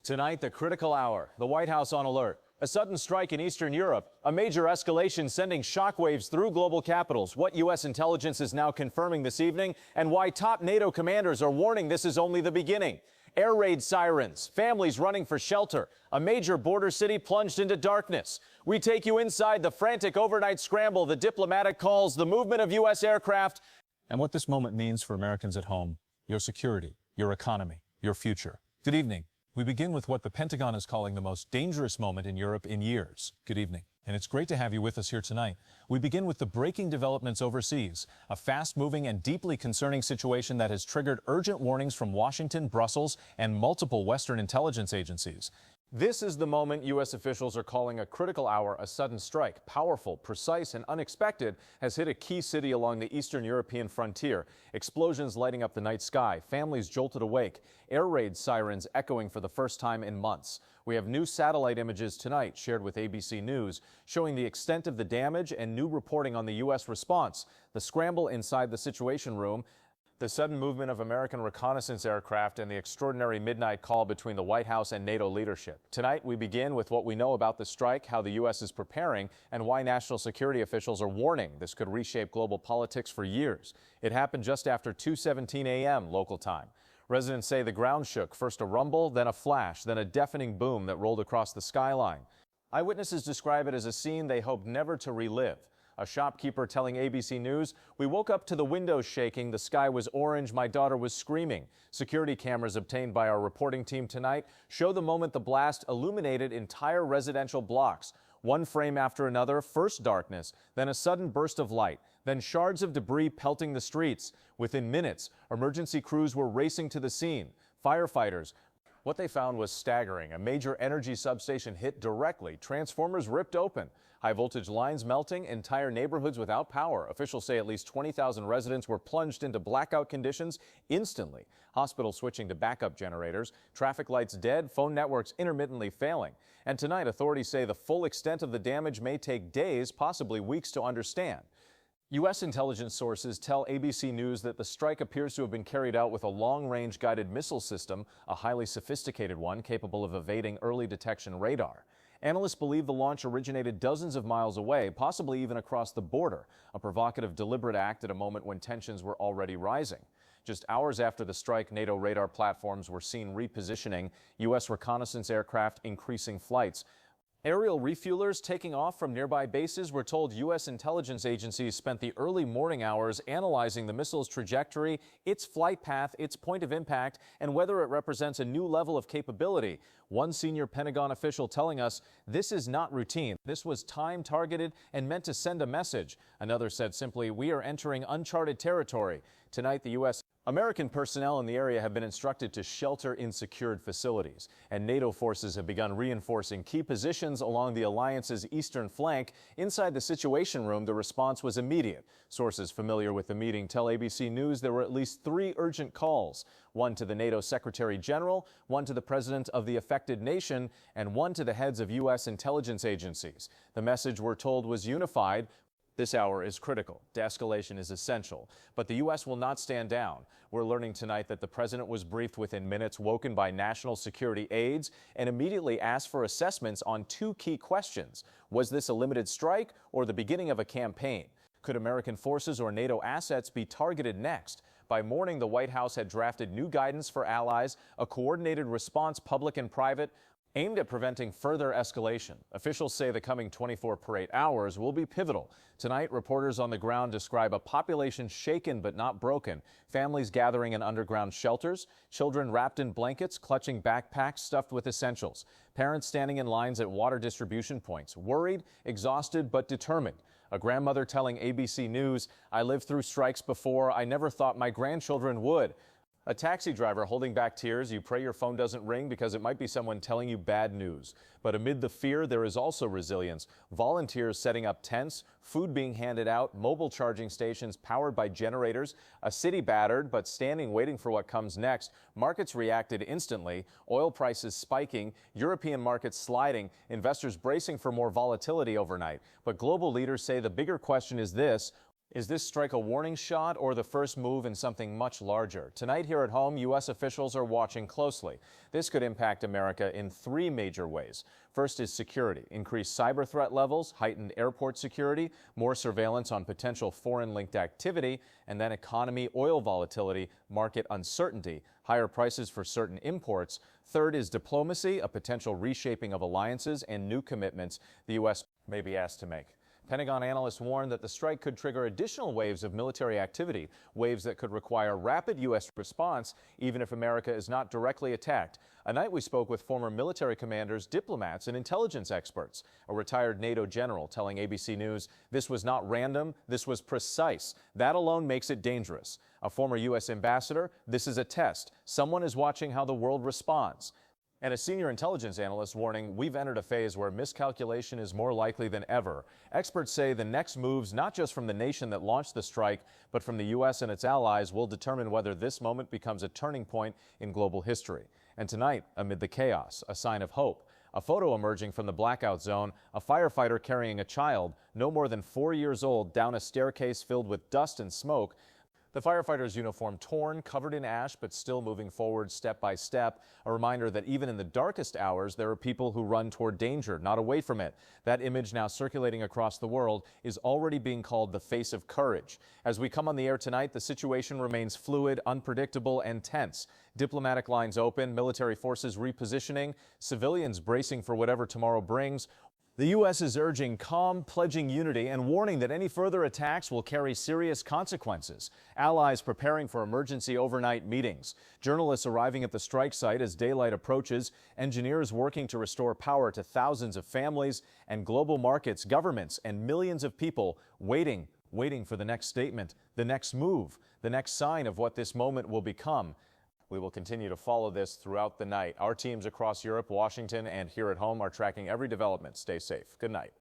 Tonight, the critical hour. The White House on alert. A sudden strike in Eastern Europe. A major escalation sending shockwaves through global capitals. What U.S. intelligence is now confirming this evening, and why top NATO commanders are warning this is only the beginning. Air raid sirens, families running for shelter, a major border city plunged into darkness. We take you inside the frantic overnight scramble, the diplomatic calls, the movement of U.S. aircraft, and what this moment means for Americans at home, your security, your economy, your future. Good evening. We begin with what the Pentagon is calling the most dangerous moment in Europe in years. Good evening. And it's great to have you with us here tonight. We begin with the breaking developments overseas, a fast-moving and deeply concerning situation that has triggered urgent warnings from Washington, Brussels, and multiple Western intelligence agencies. This is the moment U.S. officials are calling a critical hour. A sudden strike, powerful, precise, and unexpected, has hit a key city along the Eastern European frontier. Explosions lighting up the night sky, families jolted awake, air raid sirens echoing for the first time in months. We have new satellite images tonight shared with ABC News showing the extent of the damage and new reporting on the U.S. response. The scramble inside the Situation Room, the sudden movement of American reconnaissance aircraft, and the extraordinary midnight call between the White House and NATO leadership. Tonight, we begin with what we know about the strike, how the U.S. is preparing, and why national security officials are warning this could reshape global politics for years. It happened just after 2:17 a.m. local time. Residents say the ground shook, first a rumble, then a flash, then a deafening boom that rolled across the skyline. Eyewitnesses describe it as a scene they hope never to relive. A shopkeeper telling ABC News, "We woke up to the windows shaking, the sky was orange, my daughter was screaming." Security cameras obtained by our reporting team tonight show the moment the blast illuminated entire residential blocks. One frame after another, first darkness, then a sudden burst of light, then shards of debris pelting the streets. Within minutes, emergency crews were racing to the scene. Firefighters. What they found was staggering. A major energy substation hit directly, transformers ripped open. High voltage lines melting, entire neighborhoods without power. Officials say at least 20,000 residents were plunged into blackout conditions instantly. Hospitals switching to backup generators, traffic lights dead, phone networks intermittently failing. And tonight, authorities say the full extent of the damage may take days, possibly weeks to understand. U.S. intelligence sources tell ABC News that the strike appears to have been carried out with a long-range guided missile system, a highly sophisticated one capable of evading early detection radar. Analysts believe the launch originated dozens of miles away, possibly even across the border, a provocative, deliberate act at a moment when tensions were already rising. Just hours after the strike, NATO radar platforms were seen repositioning, U.S. reconnaissance aircraft increasing flights. Aerial refuelers taking off from nearby bases. We're told U.S. intelligence agencies spent the early morning hours analyzing the missile's trajectory, its flight path, its point of impact, and whether it represents a new level of capability. One senior Pentagon official telling us this is not routine. This was time-targeted and meant to send a message. Another said simply, "We are entering uncharted territory." Tonight, the U.S. American personnel in the area have been instructed to shelter in secured facilities, and NATO forces have begun reinforcing key positions along the alliance's eastern flank. Inside the Situation Room, the response was immediate. Sources familiar with the meeting tell ABC News there were at least 3 urgent calls, one to the NATO Secretary General, one to the President of the affected nation, and one to the heads of U.S. intelligence agencies. The message, we're told, was unified. This hour is critical. De-escalation is essential. But the U.S. will not stand down. We're learning tonight that the president was briefed within minutes, woken by national security aides, and immediately asked for assessments on 2 key questions. Was this a limited strike or the beginning of a campaign? Could American forces or NATO assets be targeted next? By morning, the White House had drafted new guidance for allies, a coordinated response, public and private, aimed at preventing further escalation. Officials say the coming 24-8 hours will be pivotal. Tonight, reporters on the ground describe a population shaken but not broken, families gathering in underground shelters, children wrapped in blankets, clutching backpacks stuffed with essentials, parents standing in lines at water distribution points, worried, exhausted, but determined. A grandmother telling ABC News, "I lived through strikes before. I never thought my grandchildren would." A taxi driver holding back tears. You pray your phone doesn't ring because it might be someone telling you bad news. But amid the fear, there is also resilience. Volunteers setting up tents, food being handed out, mobile charging stations powered by generators, a city battered but standing waiting for what comes next. Markets reacted instantly, oil prices spiking, European markets sliding, investors bracing for more volatility overnight. But global leaders say the bigger question is this: Is this strike a warning shot or the first move in something much larger? Tonight here at home, U.S. officials are watching closely. This could impact America in three major ways. First is security, increased cyber threat levels, heightened airport security, more surveillance on potential foreign-linked activity, and then economy, oil volatility, market uncertainty, higher prices for certain imports. Third is diplomacy, a potential reshaping of alliances and new commitments the U.S. may be asked to make. Pentagon analysts warn that the strike could trigger additional waves of military activity, waves that could require rapid U.S. response, even if America is not directly attacked. A night we spoke with former military commanders, diplomats, and intelligence experts. A retired NATO general telling ABC News this was not random, this was precise. That alone makes it dangerous. A former U.S. ambassador, this is a test. Someone is watching how the world responds. And a senior intelligence analyst warning we've entered a phase where miscalculation is more likely than ever. Experts say the next moves, not just from the nation that launched the strike, but from the U.S. and its allies, will determine whether this moment becomes a turning point in global history. And tonight, amid the chaos, a sign of hope. A photo emerging from the blackout zone, a firefighter carrying a child, no more than 4 years old, down a staircase filled with dust and smoke. The firefighter's uniform torn, covered in ash, but still moving forward step by step. A reminder that even in the darkest hours, there are people who run toward danger, not away from it. That image, now circulating across the world, is already being called the face of courage. As we come on the air tonight, the situation remains fluid, unpredictable, and tense. Diplomatic lines open, military forces repositioning, civilians bracing for whatever tomorrow brings. The U.S. is urging calm, pledging unity, and warning that any further attacks will carry serious consequences. Allies preparing for emergency overnight meetings. Journalists arriving at the strike site as daylight approaches. Engineers working to restore power to thousands of families. And global markets, governments, and millions of people waiting for the next statement, the next move, the next sign of what this moment will become. We will continue to follow this throughout the night. Our teams across Europe, Washington, and here at home are tracking every development. Stay safe. Good night.